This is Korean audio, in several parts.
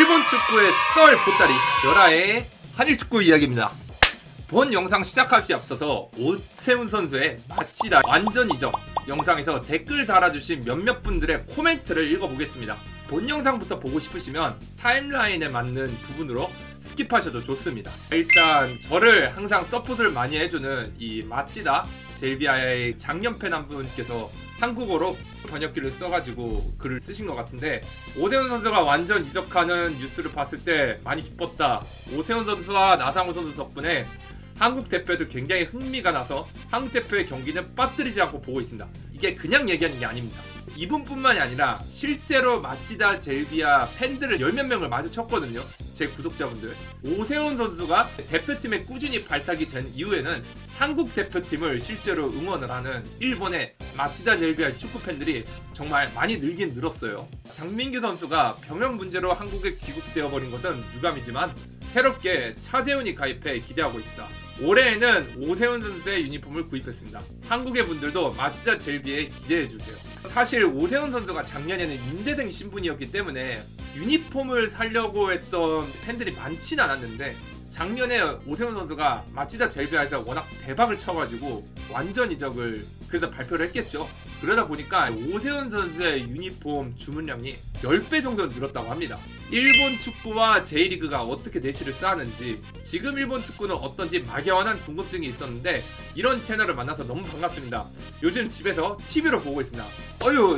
일본 축구의 썰 보따리 열하의 한일축구 이야기입니다. 본 영상 시작하기 앞서서 오세훈 선수의 마치다 완전 이적 영상에서 댓글 달아주신 몇몇 분들의 코멘트를 읽어보겠습니다. 본 영상부터 보고 싶으시면 타임라인에 맞는 부분으로 스킵하셔도 좋습니다. 일단 저를 항상 서포트를 많이 해주는 이 마치다 젤비아의 작년팬 한 분께서 한국어로 번역기를 써가지고 글을 쓰신 것 같은데, 오세훈 선수가 완전 이적하는 뉴스를 봤을 때 많이 기뻤다. 오세훈 선수와 나상호 선수 덕분에 한국 대표도 굉장히 흥미가 나서 한국 대표의 경기는 빠뜨리지 않고 보고 있습니다. 이게 그냥 얘기하는 게 아닙니다. 이분뿐만이 아니라 실제로 마치다 젤비아 팬들을 열몇 명을 마주쳤거든요. 제 구독자분들. 오세훈 선수가 대표팀에 꾸준히 발탁이 된 이후에는 한국 대표팀을 실제로 응원을 하는 일본의 마치다 젤비아 축구 팬들이 정말 많이 늘긴 늘었어요. 장민규 선수가 병역 문제로 한국에 귀국되어 버린 것은 유감이지만 새롭게 차재훈이 가입해 기대하고 있다. 올해에는 오세훈 선수의 유니폼을 구입했습니다. 한국의 분들도 마치다 젤비에 기대해주세요. 사실 오세훈 선수가 작년에는 임대생 신분이었기 때문에 유니폼을 사려고 했던 팬들이 많진 않았는데, 작년에 오세훈 선수가 마치다 젤비아에서 워낙 대박을 쳐가지고 완전 이적을 그래서 발표를 했겠죠. 그러다 보니까 오세훈 선수의 유니폼 주문량이 10배 정도 늘었다고 합니다. 일본 축구와 J리그가 어떻게 내실을 쌓았는지, 지금 일본 축구는 어떤지 막연한 궁금증이 있었는데 이런 채널을 만나서 너무 반갑습니다. 요즘 집에서 TV로 보고 있습니다.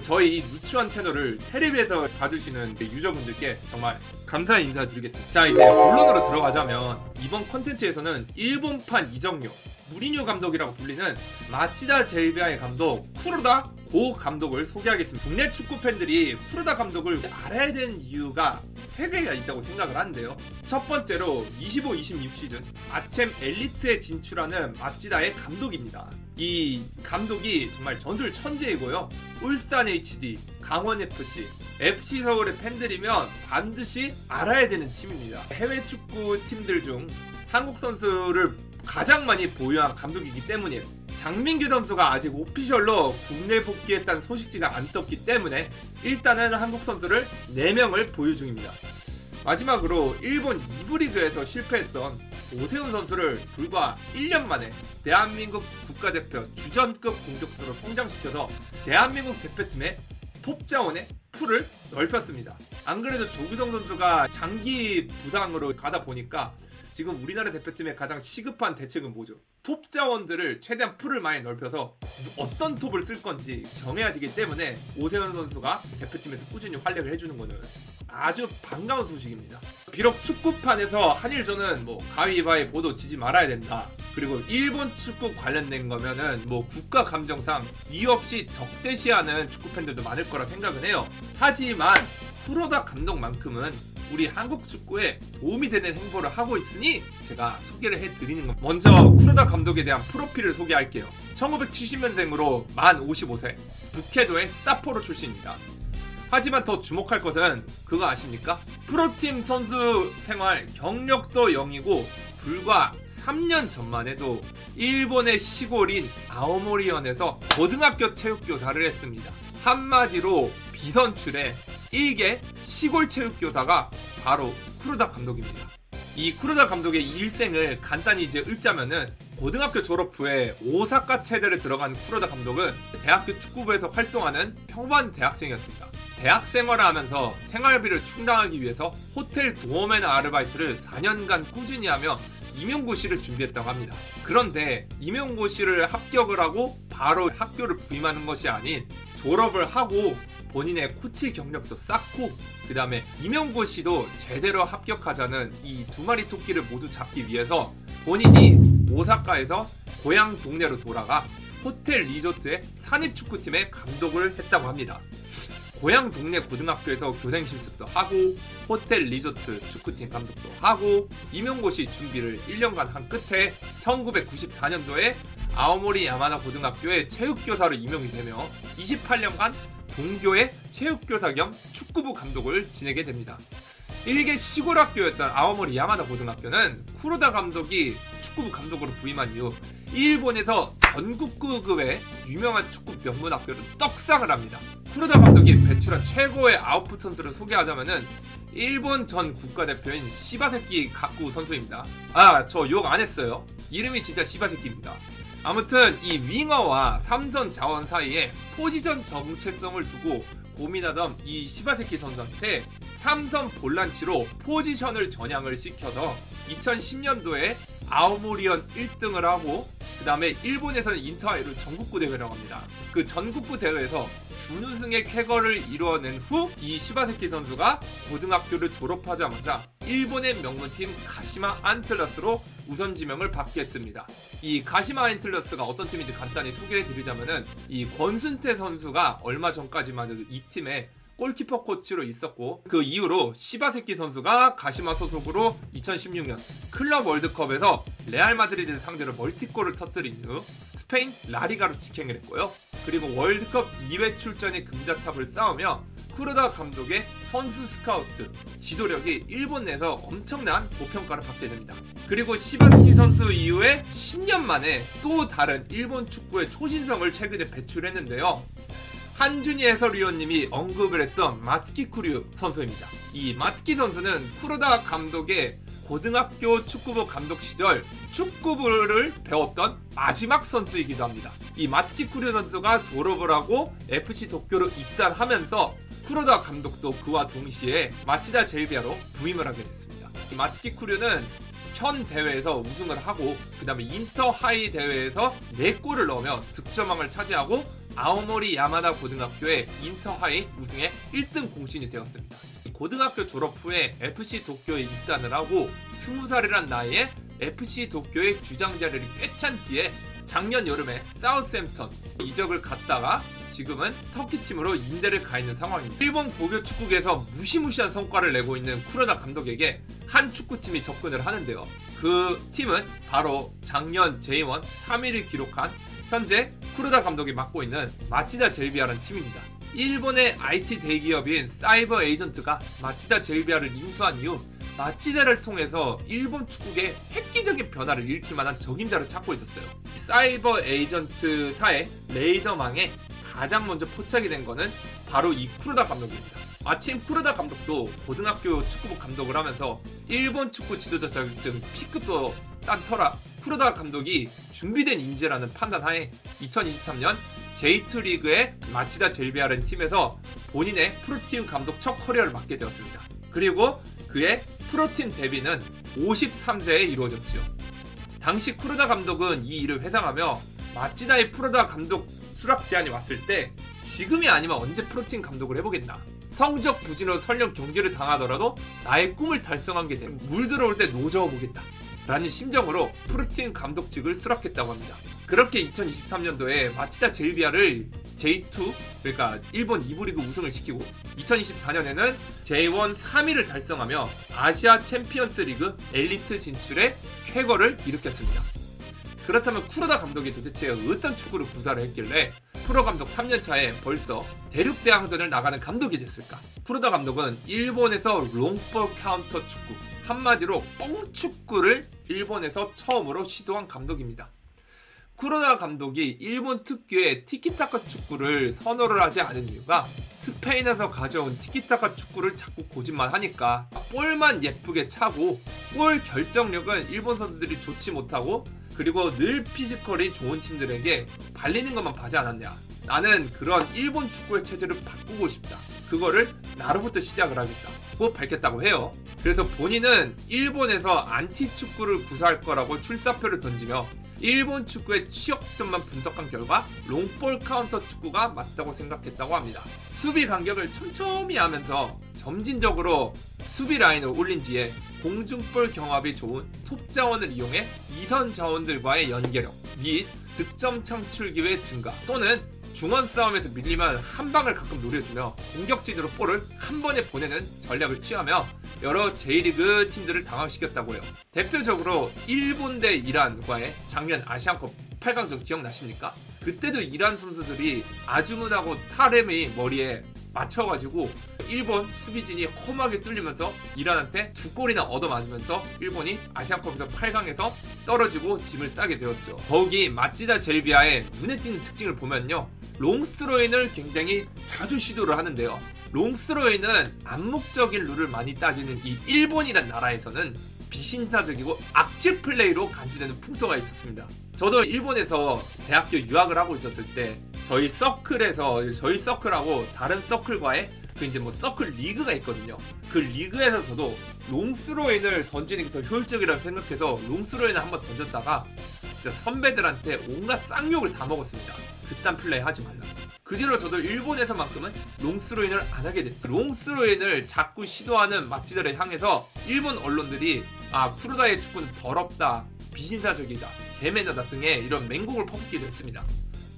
저희 이 누추한 채널을 텔레비에서 봐주시는 유저분들께 정말 감사의 인사드리겠습니다. 자, 이제 본론으로 들어가자면 이번 콘텐츠에서는 일본판 이적료 무리뉴 감독이라고 불리는 마치다 젤비아의 감독 쿠로다 고 감독을 소개하겠습니다. 국내 축구 팬들이 쿠로다 감독을 알아야 되는 이유가 3개가 있다고 생각을 하는데요. 첫 번째로 25-26 시즌 아챔 엘리트에 진출하는 마치다의 감독입니다. 이 감독이 정말 전술 천재이고요. 울산 HD, 강원 FC, FC 서울의 팬들이면 반드시 알아야 되는 팀입니다. 해외 축구 팀들 중 한국 선수를 가장 많이 보유한 감독이기 때문이에요. 장민규 선수가 아직 오피셜로 국내 복귀했다는 소식지가 안 떴기 때문에 일단은 한국 선수를 4명을 보유 중입니다. 마지막으로 일본 2부 리그에서 실패했던 오세훈 선수를 불과 1년 만에 대한민국 국가대표 주전급 공격수로 성장시켜서 대한민국 대표팀의 톱 자원의 풀을 넓혔습니다. 안 그래도 조규성 선수가 장기 부상으로 가다 보니까 지금 우리나라 대표팀의 가장 시급한 대책은 뭐죠? 톱 자원들을 최대한 풀을 많이 넓혀서 어떤 톱을 쓸 건지 정해야 되기 때문에 오세훈 선수가 대표팀에서 꾸준히 활약을 해주는 거는 아주 반가운 소식입니다. 비록 축구판에서 한일전은 가위바위보도 지지 말아야 된다. 그리고 일본 축구 관련된 거면은 국가 감정상 이유 없이 적대시하는 축구 팬들도 많을 거라 생각은 해요. 하지만 쿠로다 감독만큼은 우리 한국 축구에 도움이 되는 행보를 하고 있으니 제가 소개를 해드리는 겁니다. 먼저 쿠로다 감독에 대한 프로필을 소개할게요. 1970년생으로 만 55세, 북해도의 사포로 출신입니다. 하지만 더 주목할 것은 그거 아십니까? 프로팀 선수 생활 경력도 0이고 불과 3년 전만 해도 일본의 시골인 아오모리현에서 고등학교 체육교사를 했습니다. 한마디로 비선출의 일개 시골 체육교사가 바로 쿠로다 감독입니다. 이 쿠로다 감독의 일생을 간단히 이제 읊자면은, 고등학교 졸업 후에 오사카 체대를 들어간 쿠로다 감독은 대학교 축구부에서 활동하는 평범한 대학생이었습니다. 대학 생활을 하면서 생활비를 충당하기 위해서 호텔 도어맨 아르바이트를 4년간 꾸준히 하며 임용고시를 준비했다고 합니다. 그런데 임용고시를 합격을 하고 바로 학교를 부임하는 것이 아닌 졸업을 하고 본인의 코치 경력도 쌓고 그 다음에 임용고시도 제대로 합격하자는 이 두 마리 토끼를 모두 잡기 위해서 본인이 오사카에서 고향 동네로 돌아가 호텔 리조트의 산입축구팀의 감독을 했다고 합니다. 고향 동네 고등학교에서 교생 실습도 하고 호텔 리조트 축구팀 감독도 하고 임용고시 준비를 1년간 한 끝에 1994년도에 아오모리 야마다 고등학교의 체육교사로 임용이 되며 28년간 동교의 체육교사 겸 축구부 감독을 지내게 됩니다. 일개 시골 학교였던 아오모리 야마다 고등학교는 쿠로다 감독이 축구부 감독으로 부임한 이후 일본에서 전국급의 유명한 축구 명문 학교로 떡상을 합니다. 쿠로다 감독이 배출한 최고의 아웃풋 선수를 소개하자면은 일본 전 국가대표인 시바세키 가쿠 선수입니다. 저 욕 안 했어요. 이름이 진짜 시바세키입니다. 아무튼 이 윙어와 삼선 자원 사이에 포지션 정체성을 두고 고민하던 이 시바세키 선수한테 삼선 볼란치로 포지션을 전향을 시켜서 2010년도에 아오모리언 1등을 하고 그 다음에 일본에서는 인터하이로 전국구 대회를 합니다. 그 전국구 대회에서 준우승의 쾌거를 이뤄낸 후 이 시바세키 선수가 고등학교를 졸업하자마자 일본의 명문팀 가시마 안틀러스로 우선 지명을 받게 했습니다. 이 가시마 안틀러스가 어떤 팀인지 간단히 소개해 드리자면은 이 권순태 선수가 얼마 전까지만 해도 이 팀에 골키퍼 코치로 있었고 그 이후로 시바세키 선수가 가시마 소속으로 2016년 클럽 월드컵에서 레알 마드리드를 상대로 멀티골을 터뜨린 후 스페인 라리가로 직행을 했고요. 그리고 월드컵 2회 출전의 금자탑을 쌓으며 쿠로다 감독의 선수 스카우트, 지도력이 일본 내에서 엄청난 고평가를 받게 됩니다. 그리고 시바세키 선수 이후에 10년 만에 또 다른 일본 축구의 초신성을 최근에 배출했는데요. 한준희 해설위원님이 언급을 했던 마츠키 쿠류 선수입니다. 이 마츠키 선수는 쿠로다 감독의 고등학교 축구부 감독 시절 축구부를 배웠던 마지막 선수이기도 합니다. 이 마츠키 쿠류 선수가 졸업을 하고 FC 도쿄로 입단하면서 쿠로다 감독도 그와 동시에 마치다 젤비아로 부임을 하게 됐습니다. 이 마츠키 쿠류는 현 대회에서 우승을 하고 그 다음에 인터 하이 대회에서 4골을 넣으며 득점왕을 차지하고 아오모리 야마다 고등학교의 인터 하이 우승의 1등 공신이 되었습니다. 고등학교 졸업 후에 FC 도쿄에 입단을 하고 20살이란 나이에 FC 도쿄의 주장 자리를 꿰찬 뒤에 작년 여름에 사우스햄턴 이적을 갔다가 지금은 터키팀으로 인대를 가 있는 상황입니다. 일본 고교 축구계에서 무시무시한 성과를 내고 있는 쿠로다 감독에게 한 축구팀이 접근을 하는데요. 그 팀은 바로 작년 J1 3위를 기록한 현재 쿠로다 감독이 맡고 있는 마치다 젤비아라는 팀입니다. 일본의 IT 대기업인 사이버 에이전트가 마치다 젤비아를 인수한 이후 마치다를 통해서 일본 축구계에 획기적인 변화를 일으킬 만한 적임자를 찾고 있었어요. 사이버 에이전트사의 레이더망에 가장 먼저 포착이 된 거는 바로 이 쿠로다 감독입니다. 마침 쿠로다 감독도 고등학교 축구부 감독을 하면서 일본 축구 지도자 자격증 P급도 딴 터라 쿠로다 감독이 준비된 인재라는 판단하에 2023년 J2 리그의 마치다 젤비아라는 팀에서 본인의 프로팀 감독 첫 커리어를 맡게 되었습니다. 그리고 그의 프로팀 데뷔는 53세에 이루어졌죠. 당시 쿠로다 감독은 이 일을 회상하며 마치다의 쿠로다 감독 수락 제안이 왔을 때 지금이 아니면 언제 프로팀 감독을 해보겠나. 성적 부진으로 설령 경질을 당하더라도 나의 꿈을 달성한 게 되면 물 들어올 때 노져보겠다 라는 심정으로 프로팀 감독직을 수락했다고 합니다. 그렇게 2023년도에 마치다 젤비아를 J2 그러니까 일본 2부 리그 우승을 시키고 2024년에는 J1 3위를 달성하며 아시아 챔피언스 리그 엘리트 진출의 쾌거를 일으켰습니다. 그렇다면 쿠로다 감독이 도대체 어떤 축구를 구사를 했길래 프로 감독 3년차에 벌써 대륙대항전을 나가는 감독이 됐을까? 쿠로다 감독은 일본에서 롱볼 카운터 축구, 한마디로 뻥축구를 일본에서 처음으로 시도한 감독입니다. 쿠로다 감독이 일본 특유의 티키타카 축구를 선호를 하지 않은 이유가 스페인에서 가져온 티키타카 축구를 자꾸 고집만 하니까 볼만 예쁘게 차고 골 결정력은 일본 선수들이 좋지 못하고 그리고 늘 피지컬이 좋은 팀들에게 발리는 것만 봐지 않았냐. 나는 그런 일본 축구의 체제를 바꾸고 싶다. 그거를 나로부터 시작을 하겠다고 밝혔다고 해요. 그래서 본인은 일본에서 안티 축구를 구사할 거라고 출사표를 던지며 일본 축구의 취약점만 분석한 결과 롱볼 카운터 축구가 맞다고 생각했다고 합니다. 수비 간격을 촘촘히 하면서 점진적으로 수비 라인을 올린 뒤에 공중볼 경합이 좋은 톱 자원을 이용해 이선 자원들과의 연계력 및 득점 창출 기회 증가 또는 중원 싸움에서 밀리면 한 방을 가끔 노려주며 공격진으로 볼을 한 번에 보내는 전략을 취하며 여러 J리그 팀들을 당황시켰다고 해요. 대표적으로 일본 대 이란과의 작년 아시안컵 8강전 기억나십니까? 그때도 이란 선수들이 아주문하고 타렘의 머리에 맞춰가지고 일본 수비진이 험하게 뚫리면서 이란한테 2골이나 얻어맞으면서 일본이 아시안컵에서 8강에서 떨어지고 짐을 싸게 되었죠. 더욱이 마치다 젤비아의 눈에 띄는 특징을 보면요. 롱스로인을 굉장히 자주 시도를 하는데요. 롱스로이는 암묵적인 룰을 많이 따지는 이 일본이란 나라에서는 비신사적이고 악질 플레이로 간주되는 풍토가 있었습니다. 저도 일본에서 대학교 유학을 하고 있었을 때 저희 서클하고 다른 서클과의 그 이제 뭐 서클 리그가 있거든요. 그 리그에서 저도 롱스로인을 던지는 게 더 효율적이라고 생각해서 롱스로인을 한번 던졌다가 진짜 선배들한테 온갖 쌍욕을 다 먹었습니다. 그딴 플레이 하지 말라. 그 뒤로 저도 일본에서만큼은 롱스로인을 안 하게 됐죠. 롱스로인을 자꾸 시도하는 막지들을 향해서 일본 언론들이 쿠로다의 축구는 더럽다, 비신사적이다, 개매너다 등의 이런 맹공을 퍼붓게 됐습니다.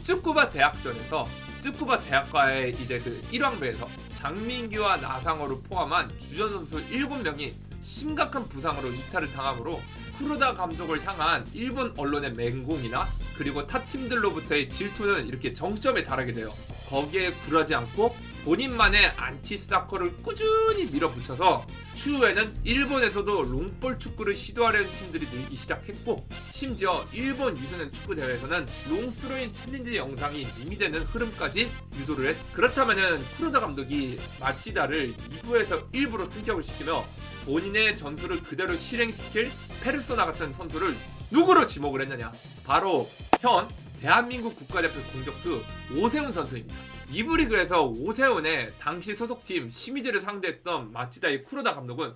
쯔쿠바 대학전에서 쯔쿠바 대학과의 이제 그 1왕배에서 장민규와 나상호를 포함한 주전 선수 7명이 심각한 부상으로 이탈을 당하므로 쿠로다 감독을 향한 일본 언론의 맹공이나 그리고 타 팀들로부터의 질투는 이렇게 정점에 달하게 돼요. 거기에 굴하지 않고 본인만의 안티사커를 꾸준히 밀어붙여서 추후에는 일본에서도 롱볼 축구를 시도하려는 팀들이 늘기 시작했고, 심지어 일본 유소년 축구 대회에서는 롱스로인 챌린지 영상이 밈이되는 흐름까지 유도를 했습니다. 그렇다면은 쿠로다 감독이 마치다를 2부에서 일부러 승격을 시키며 본인의 전술을 그대로 실행시킬 페르소나 같은 선수를 누구로 지목을 했느냐? 바로 현 대한민국 국가대표 공격수 오세훈 선수입니다. 2부 리그에서 오세훈의 당시 소속팀 시미즈를 상대했던 마치다의 쿠로다 감독은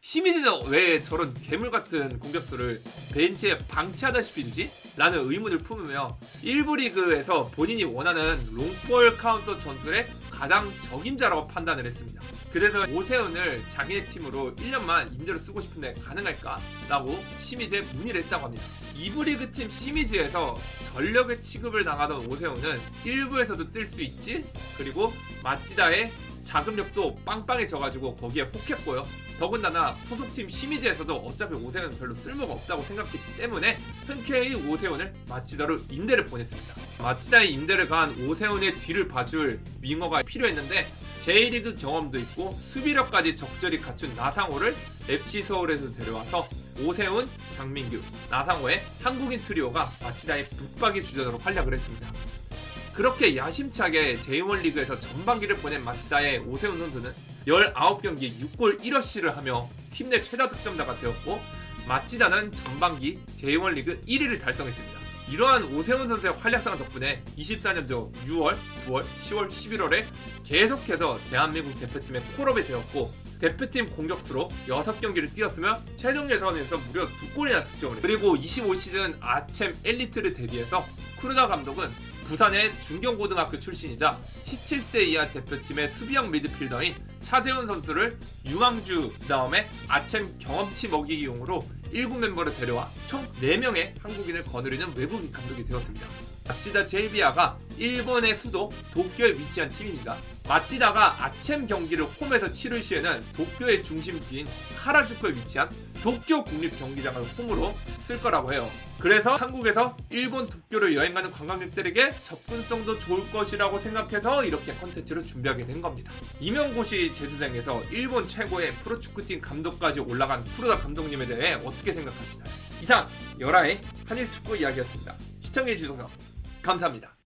시미즈는 왜 저런 괴물같은 공격수를 벤치에 방치하다시피 두지? 라는 의문을 품으며 1부 리그에서 본인이 원하는 롱볼 카운터 전술의 가장 적임자라고 판단을 했습니다. 그래서 오세훈을 자기네 팀으로 1년만 임대로 쓰고 싶은데 가능할까? 라고 시미즈에 문의를 했다고 합니다. 2부 리그 팀 시미즈에서 전력의 취급을 당하던 오세훈은 1부에서도 뛸 수 있지? 그리고 마치다의 자금력도 빵빵해져가지고 거기에 혹했고요. 더군다나 소속팀 시미즈에서도 어차피 오세훈은 별로 쓸모가 없다고 생각했기 때문에 흔쾌히 오세훈을 마치다로 임대를 보냈습니다. 마치다의 임대를 간 오세훈의 뒤를 봐줄 윙어가 필요했는데 J리그 경험도 있고 수비력까지 적절히 갖춘 나상호를 FC 서울에서 데려와서 오세훈, 장민규, 나상호의 한국인 트리오가 마치다의 붙박이 주전으로 활약을 했습니다. 그렇게 야심차게 J1 리그에서 전반기를 보낸 마치다의 오세훈 선수는 19경기 6골 1어시를 하며 팀 내 최다 득점자가 되었고, 마치다는 전반기 J1 리그 1위를 달성했습니다. 이러한 오세훈 선수의 활약상 덕분에 24년도 6월, 9월, 10월, 11월에 계속해서 대한민국 대표팀에 콜업이 되었고, 대표팀 공격수로 6경기를 뛰었으며 최종 예선에서 무려 2골이나 득점을 했습니다. 그리고 25시즌 아챔 엘리트를 대비해서 쿠로다 감독은 부산의 중경고등학교 출신이자 17세 이하 대표팀의 수비형 미드필더인 차재훈 선수를 유망주 그 다음에 아챔 경험치 먹이기용으로 1군 멤버를 데려와 총 4명의 한국인을 거느리는 외국인 감독이 되었습니다. 마치다 JBA가 일본의 수도 도쿄에 위치한 팀입니다. 마치다가 아챔 경기를 홈에서 치를 시에는 도쿄의 중심지인 하라주쿠에 위치한 도쿄 국립경기장을 홈으로 쓸 거라고 해요. 그래서 한국에서 일본 도쿄를 여행가는 관광객들에게 접근성도 좋을 것이라고 생각해서 이렇게 컨텐츠를 준비하게 된 겁니다. 임용고시 재수생에서 일본 최고의 프로축구팀 감독까지 올라간 쿠로다 감독님에 대해 어떻게 생각하시나요? 이상 열하의 한일축구 이야기였습니다. 시청해주셔서 감사합니다.